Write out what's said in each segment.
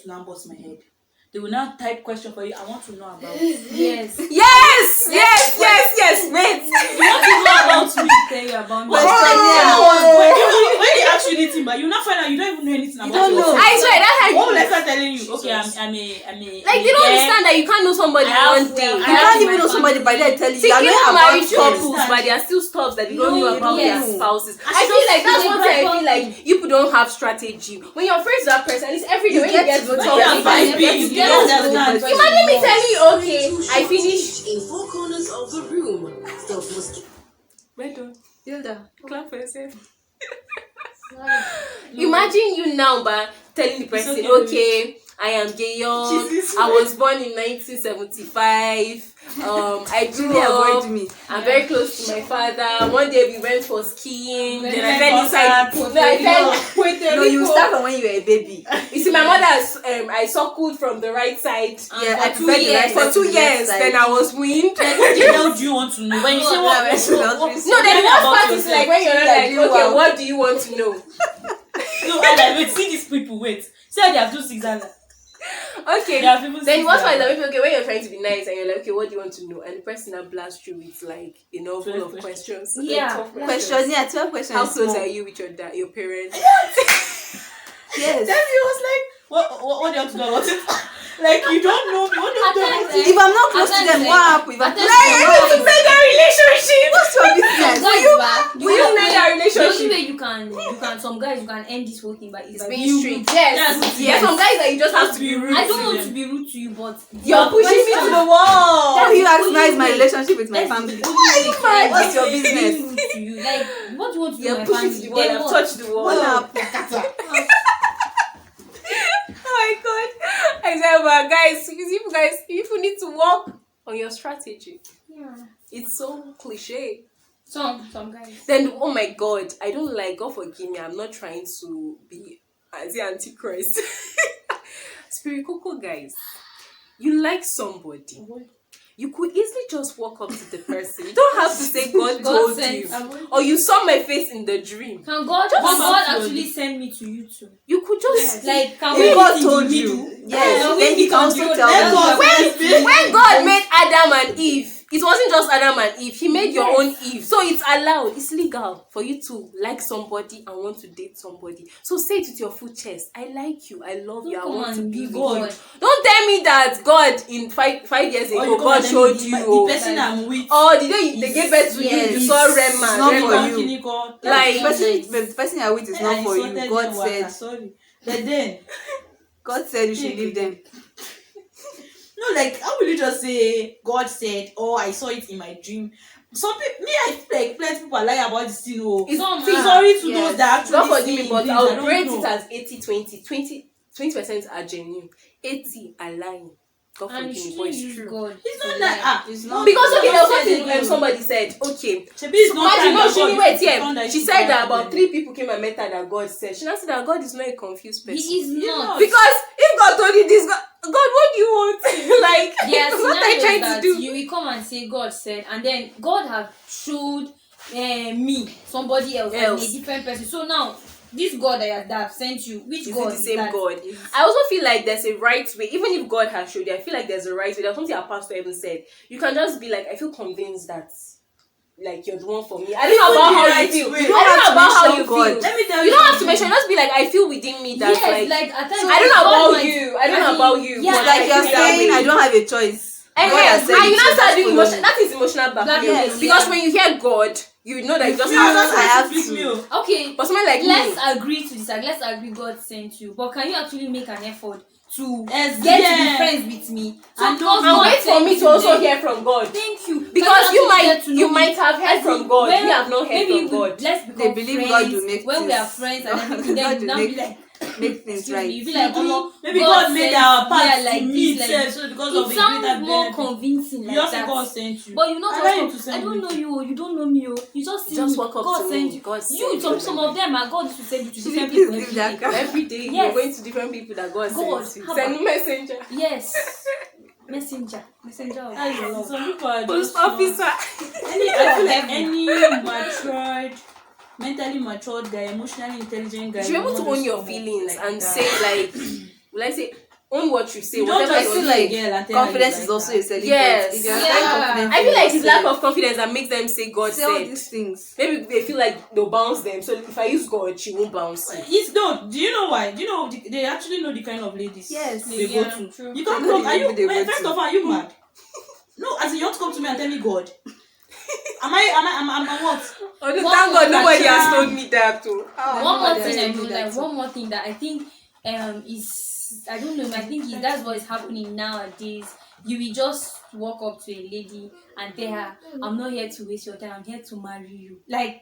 to now bust my head. They will now type question for you. I want to know about Yes. Wait. You want to know about me? Tell you about me. When they ask you anything, but you not find out you don't even know anything about don't know. yourself. I swear that's how What will I start telling you? Okay, I'm a like they don't understand that you can't know somebody one day. You can't even know somebody by then tell you. See, I know even about married couples, but there are still stuff that they don't know about their spouses. I feel like that's one thing I feel like you people don't have strategy. When you're friends with that person, at least every day when you get to talk, imagine me telling you, okay, I finished in four corners of the room. Well done. Hilda. Clap for yourself. Imagine you now, but telling the person, okay, I am Gayon. I was born in 1975. I grew up. I'm very close to my father. One day we went for skiing. Then I fell inside the pool. No, you start from when you were a baby. You see, my mother, I suckled from the right side. Yeah, I for 2 years. For 2 years, then I was weaned. What do you want to know? When you say what? No, then the worst part is like when you're not like, okay, what do you want to know? No, I like, wait, see these people, wait. See how they have 2 6 and okay. Then what's why like, okay, when you're trying to be nice and you're like, okay, what do you want to know? And the person that blasts you with like a novel of questions. Yeah. Questions, 12 questions. How close are you with your dad, your parents? Yes. Then he was like, what do you want to know about it? Like, you don't know me. What do you know? If I'm not close to them, what happened? If I'm close to them, You made a relationship. what's your business? Will you made a The only relationship? way you can some guys you can end this whole thing by is by Being being strict. rude. Yes. Some guys that you just have to be rude. I don't want to be rude to you, but You're pushing me to the wall. How you ask me is my relationship with my family? What's your business? Rude to you. Like, what do you want to do You're with my pushing family? to the wall. Then I've what? touched the wall. What happened? Oh my god. I said, but guys, if you need to work on your strategy. Yeah. It's so cliche. Some guys. Then, oh my god, I don't like, God forgive me, I'm not trying to be as the Antichrist. Spirit Coco, guys, you like somebody. You could easily just walk up to the person. You don't have to say God told you. Or you saw my face in the dream. Can God actually send me to you too? You could just Like, can If we God told you, yes, then you can also tell them. when God made Adam and Eve, it wasn't just Adam and Eve. He made your own Eve. So it's allowed. It's legal for you to like somebody and want to date somebody. So say it with your full chest. I like you. I love you. I want to be with you. Don't tell me that God in five years ago, God showed you. The person I'm with. Oh, the day they gave birth to you, you saw Rema. It's not for you. Like, the person you're with is not for you. God said. Sorry. But then, God said you should leave them. no, like, how will you just say God said, oh, I saw it in my dream? Some people, I feel like plenty people are lying about this thing. Oh, it's sorry to those that actually. God forgive me, but I'll rate know. it as 80-20. 20% are genuine. 80 are lying. God forgive me, but it's true. God. It's not like It's not Because okay, there was something somebody said, okay. She said that about 3 people came and met her that God said. She now said that God is not a confused person. He is not. Because if God told you this, God, what do you want? Like, Yes, what are you trying to do? You will come and say God said, and then God has showed me somebody else and a different person. So now this God that have sent you, which is God it the same that? God? I also feel like there's a right way. Even if God has showed you, I feel like there's a right way. There's something our pastor even said. You can just be like, I feel convinced that like you're the one for me. I don't know about how you feel. I don't know about how you feel. Let me tell you don't have to mention. Just be like, I feel within me that like at times, I don't know about you. I don't know about you. Yeah, It's like you're saying I don't have a choice. And you now start doing emotion. That is emotional blackmail. Yes, Because when you hear God, you know that you just I have to. Okay, but something like let's me. agree to disagree. Let's agree God sent you, but can you actually make an effort to Yes, get to yeah. be friends with me? And because And God wait for sent me to you also there. hear from God. Thank you. Because Can you actually get to know me? might have heard As from in, God. when- We have not heard maybe from God. Let's become They believe friends. God will make when we things- are friends and everything, God then will now make- be like, Make things right. you be like, Maybe God made said- our path yeah, like to this, meet like self, this. so because It of the sounds greater more benefit. convincing You like just say that. God sent you. But you know, I just like come, to I send don't you. know you. You don't know me. Oh. You just see Just me. walk up God to sent me. you. God You sent some you. of them are God to send you to Should different you people please every leave that day. guy? Every day Yes. you're going to different people that God God, sends you. how Send about- messenger. Yes. Messenger of I don't know. Some people are Post just officer. I feel like any matured, mentally matured guy, emotionally intelligent guy. You should be able to will not own just your come up feelings like and that. say like, will I say, own what you say. You don't Whatever just I feel see like a girl and tell her confidence you is like also her. a selling Yes. point. If you are Yeah. very confident, I feel like in it's lack yourself, of confidence that makes them say God say all said. these things. Maybe they feel like they'll bounce them. So if I use God, she won't bounce. It's no. Do you know why? Do you know they actually know the kind of ladies Yes. they Yeah, go to? true. You can't They know come. the Are you? lady they Wait, go first to. of all, are you mad? No, as in you want to come to me and tell me God. Am I what? Oh, One thank more God nobody thing. has told me that too. One Oh, more yeah, thing yeah, I yeah, know, that like too. one more thing that I think is I don't know, I think that's what is happening nowadays. You will just walk up to a lady and tell her, I'm not here to waste your time, I'm here to marry you. Like,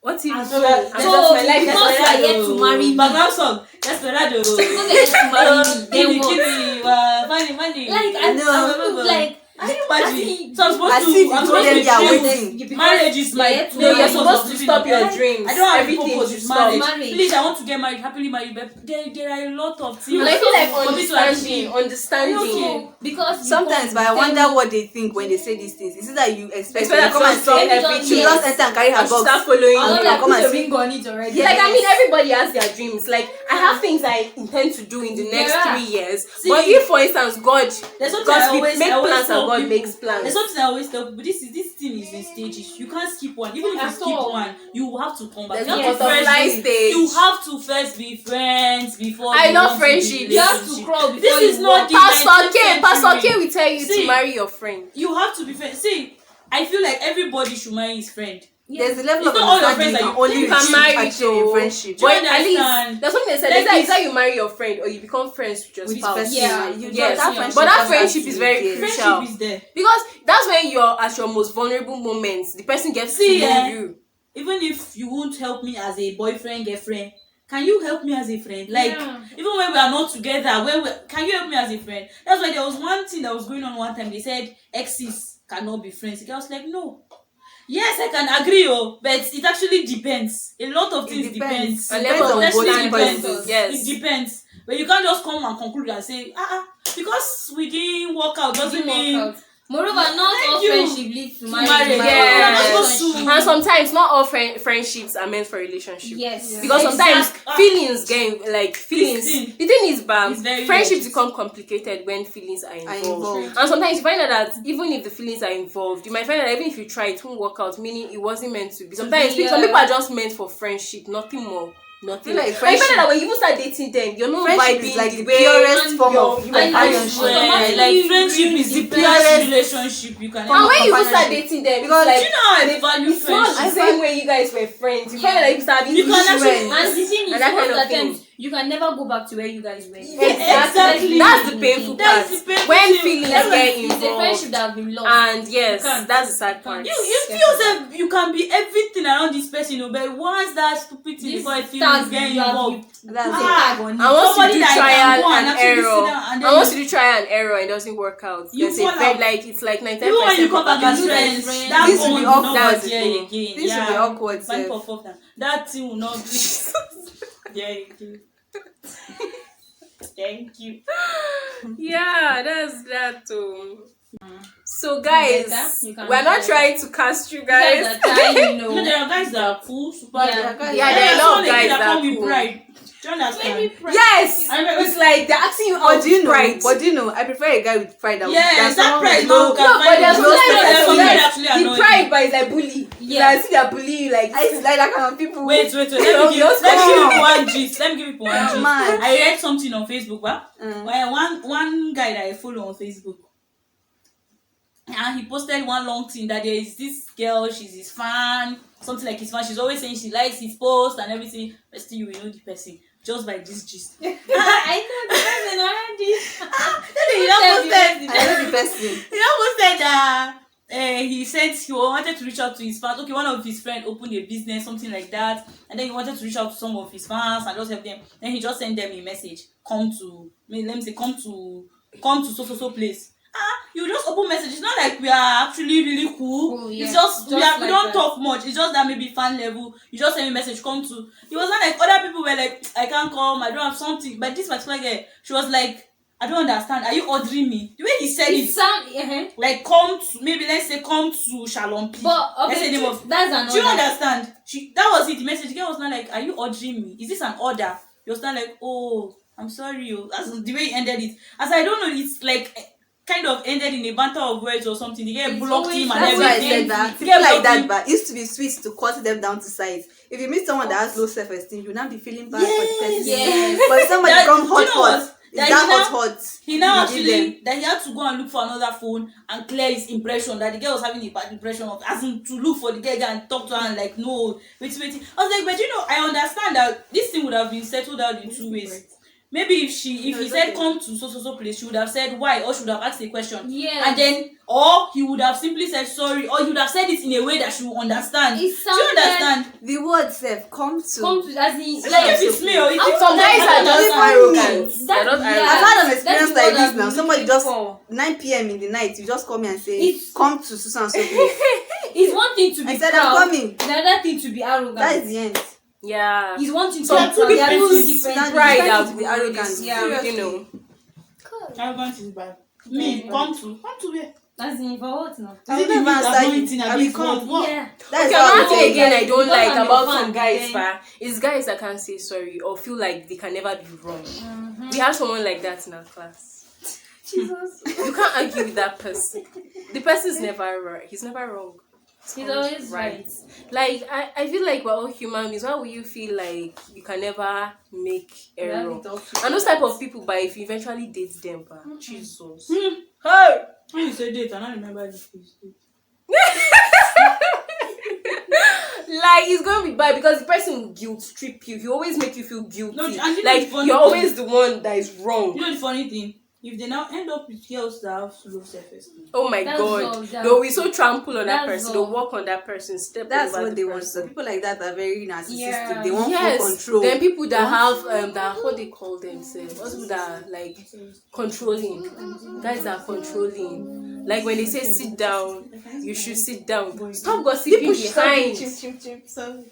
What if And so? so, I'm just my life because you are here to marry me. Background song. Desperado. Because you're here to marry me, then what? Money. Like, I know. like, Can you imagine? So I'm supposed As to. if you I'm told supposed them to they are choose. waiting. Marriage is my. Yeah, No, you're Marriage supposed to stop your I dreams. don't have a Everything purpose to with stop. Marriage. Please, I want to get married, happily married, but there are a lot of things. And I feel like for me to achieve. understanding. Okay. because you Sometimes, come, but I tell wonder me- what they think when they say these things. Is it that you expect Expect them to that come and stop say everything. she just enter and carry her I should box? start following I'm you. not like Come put and your see. ring on it already. Like, I mean, everybody has their dreams. Like, I have things I intend to do in the next Yeah. 3 years. See, but if, for instance, God, There's something because I we always, make I always plans and tell God people. makes plans. There's something I always tell people. This thing is in stages. You can't skip one. Even if you At skip all. one, you will have to come back. There's You no have to butterfly first stage. You have to first be friends before. I you love want to be friendship. in You have to relationship. crawl before This you is not walk. the Pastor 19th K century. will tell you See, to marry your friend. You have to be friends. See, I feel like everybody should marry his friend. There's a level It's of not all your understanding friends you that can only you can reach marry actually in though. friendship. Do you But at least understand? there's something they said. Like It's this- either you marry your friend or you become friends with your With spouse. person, Yeah. you Yes. that friendship But that has friendship to is be very there. crucial. Friendship is there. Because that's when you're at your most vulnerable moments. The person gets See, to know you. Even if you won't help me as a boyfriend, girlfriend, can you help me as a friend? Like, Yeah. even when we are not together, can you help me as a friend? That's why there was one thing that was going on one time. They said exes cannot be friends. The girl was like, no. Yes, I can agree, but it actually depends. A lot of It things depends. depends. A It level depends of on Honestly, both it understanding. depends. parties. Yes. It depends. But you can't just come and conclude and say, because we didn't work out doesn't Didn't work mean. out. Moreover, not Thank all you. friendship leads to marriage. marriage. Yes. You're not supposed to- And sometimes not all friendships are meant for relationship. Yes. Because sometimes Exact- feelings feelings. Listen. The thing is, It's very friendships legit. become complicated when feelings are involved. involved. And sometimes you find out that even if the feelings are involved, you might find out that even if you try, it won't work out. Meaning it wasn't meant to be. Sometimes be, some yeah. people are just meant for friendship, nothing more. Nothing. I feel like But you find friendship- out that when you even start dating them, you're not Friendship vibing is like the the way purest form you're- of you I know. companionship. Automatically Like friendship is the purest purest- relationship you can And ever. when you even start companionship. dating them, Because it's Do like you know how I value it's not the friendship? same way you guys were friends. You find out that you start You can actually- And the thing is, And that most kind of of the thing. times you can never go back to where you guys were. Exactly. That's the painful That's part. the painful When thing. feelings That's get It's a friendship involved. that have been lost. And yes, You can't. that's the sad part. You feel that you can be everything around this person, but once that stupid thing This before feelings tag get you have involved. That's Put a Ah, tag on it. And once you Somebody do that can trial go and and actually sit error, down and and then once you do trial and error, it doesn't work out. You There's a fall very, out. like it's like 99% Even when you come back as probability. friends, that This will bond be will awkward. not That's be the there thing. again. This will be awkward, Fine sef. for fuck that. That thing will not be there again. Thank you. Yeah, that's that too. So guys, Better, you can we're do not better. trying to cast you You guys. guys are trying, You know, there are guys that are cool, super. Yeah. Yeah, there are a lot of guys that that call me cool. pride. Do you understand? Yes, I remember- it's like they're asking you But out do you with know? pride. But do you know? I prefer a guy with pride. Yes, that pride no. no, can No, but find there's it. no sometimes sense. Some Yes. men actually the annoy pride, me. but it's like bully. Yeah. Yeah, I see they're bullying you like. I used to like that kind of people. Wait. Let me give Just you come. one gist. Let me give you one gist. Man. I read something on Facebook, Mm. where one guy that I follow on Facebook, and he posted one long thing that there is this girl, she's his fan, something like his fan. She's always saying she likes his post and everything, but still you will know the person just by this gist. I know the person already. Then he now posted. I know the person. He almost said that he said he wanted to reach out to his fans. Okay, one of his friends opened a business, something like that, and then he wanted to reach out to some of his fans and just help them. Then he just sent them a message. Come to so place. You just open message. It's not like we are actually really cool. Oh, yeah. It's just we Just don't like that. talk much. It's just that maybe fan level. You just send me a message. Come to. It was not like other people were like, I can't come. I don't have something. But this particular girl, she was like, I don't understand. Are you ordering me? The way he said It it, sound like come to, maybe let's say come to Shalom P. but Let's say okay, name of. that's another. Do you understand? That was it. The message. The girl was not like, are you ordering me? Is this an order? He was not like, oh, I'm sorry, as the way he ended it. As I don't know, it's like kind of ended in a banter of words or something. The guy It's blocked always- him and That's why I everything. said that. The People guy like blocked that, him. but it used to be sweet to cut them down to size. If you meet someone that has low self-esteem, you now be feeling bad for the person. Yes. But if somebody That- come do you know what? hot, it's That that he now- hot. He now You give them. actually that he had to go and look for another phone and clear his impression that the girl was having a bad impression of, as in to look for the girl and talk to her and like no wait. I was like, but I understand that this thing would have been settled out in two ways. Maybe if he said come to so place, she would have said why, or she would have asked a question. Yes. And then, or he would have simply said sorry, or he would have said it in a way that she would understand. It Do you sounded- understand? The word self come to. as in Like if it's me or if it's Some guys are just arrogant. They're not I've arrogant. had an experience That's like what this I've now. been Somebody looking just for. 9 p.m. in the night, you just call me and say, It's- come to Susan so place. It's one thing to be I said, proud. I'm coming. Another thing to be arrogant. That is the end. Yeah. It's one thing to Some be proud. There are two people's different pride It's have to be arrogant. Yeah. you know. arrogance is bad. Me, come to where? As in for what now? I Is it will the never meat answer I've not you. eaten I and will it's come. not? What? Yeah. That is Okay, how another I thing will again I don't Because like I'm your about fan, some guys, then- but is guys that can't say sorry or feel like they can never be wrong. We have someone like that in our class. Jesus. You can't argue with that person. The person is never right. He's never wrong. He's always right. Like I feel like we're all human beings. Why will you feel like you can never make error? And those type of people, but if you eventually date them, but Jesus. Hey! When you say date, I don't remember this place. Like it's gonna be bad because the person will guilt trip you. He always make you feel guilty. No, and you know like the funny you're thing- always the one that is wrong. You know the funny thing? If they now end up with girls that have low self-esteem, Oh my That's god. all, that's They'll be so trample on that that's person. They'll all. walk on that person, step That's over what the they want. person. So people like that are very narcissistic. Yeah. They want Yes. full control. Then people that have that what they call themselves. What people that are like controlling. Guys that are controlling. Like when they say sit down, you should sit down. Stop gossiping behind. Sorry.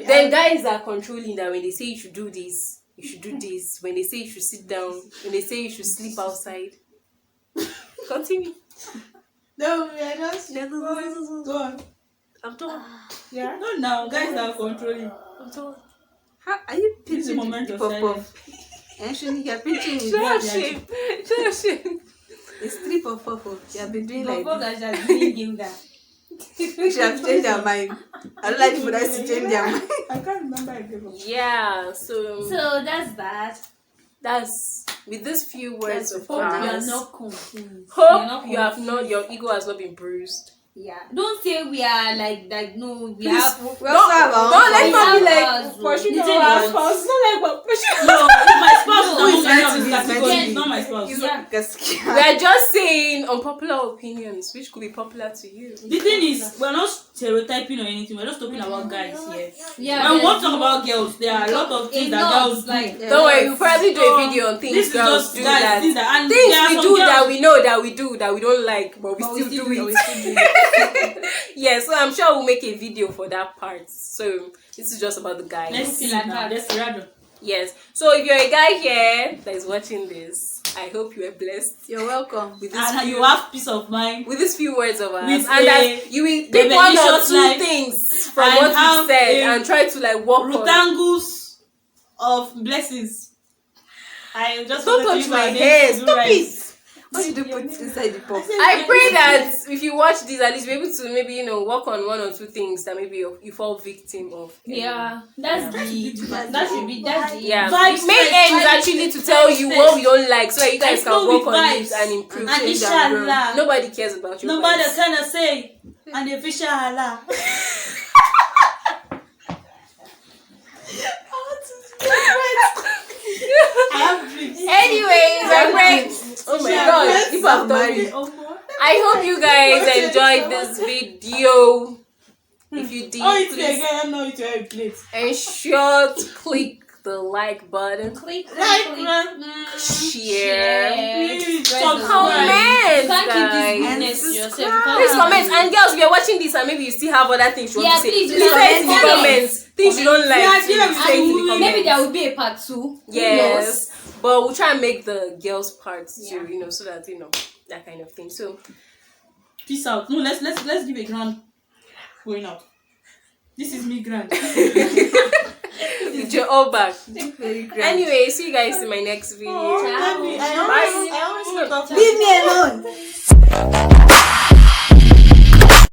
Then guys are controlling that when they say you should do this, you should do this. When they say you should sit down, when they say you should sleep outside. Continue. no, we are just go on. I'm done. Yeah, no, now guys are controlling. I'm done. How are you This is a pinching moment the of pop silence. Actually, you're pinching it. Show shame. Show shame. It's 3 pop. You have been doing like Pop this. that just doing Gilda. You should have changed their mind. I don't like people that used to change their mind. I can't remember again. Yeah, so So that's that. that's with these few words of That's Hope you are ours. not confused. Hope you have not, your ego has not been bruised. Yeah. Don't say we are like no. We Please, have. we also have our Don't own let's We not be have like ours, pushing oh. our It's spouse. Not like we're pushing. No, my spouse No, is who is not meant to this be, category. meant to It's not be. my spouse. Yeah. Gaskiya. We are just saying unpopular opinions, which could be popular to you. The thing is, we're not stereotyping or anything. We're just talking about guys here. Yeah. When we want to talk about girls, there are a lot of things that girls do. like. Don't worry, we'll probably do a So, video on things this is girls just do guys, that. things that and Things there are we some do girls- that we know that we do that we don't like, but we But still we do still it. Yeah, so I'm sure we'll make a video for that part. So this is just about the guys. Let's see like now. that. Let's rather. Yes. So if you're a guy here that is watching this, I hope you are blessed You're welcome. with this And you have peace of mind. with these few words of ours, With and a that you will pick one or delicious two life things from and what you have said a and try to like work on. Rectangles of blessings. I just Don't wanted to touch use my name hair. to do Stop right. it. What did you put inside the pop? I pray that if you watch this, at least be able to maybe work on one or two things that maybe you fall victim of. Yeah. That's the. That should be. That's the. Yeah, Vibes, the main vibes, aim is vibes, actually to tell you what we don't like, so that you guys I can flow work with on vibes. it and improve. And Change inshallah. Nobody cares about your Nobody vibes. can say and the official Allah. I have dreams. Anyways, my friends. Oh my god, people have done it. I hope you guys enjoyed this video. If you did, Oh, it's please again. No, it's your plate. ensure to click the like button, Click. share, Please, Spread some the comment. word. comment, You can't keep this guys. business to yourself. You can't Please keep comment. it. And girls, if you're watching this and maybe you still have other things you want Yeah, to say, please, please say it in the comment. comments. Things you don't like, Yeah, please yeah, say it in the and comments. Maybe there will be a part 2. Yes, but we'll try and make the girls parts too, so that that kind of thing. So Peace out. No, let's give a grand going out. This is me grand. DJ all back. Very grand. Anyway, see you guys in my next video. Oh, baby, I always look up to Leave me alone.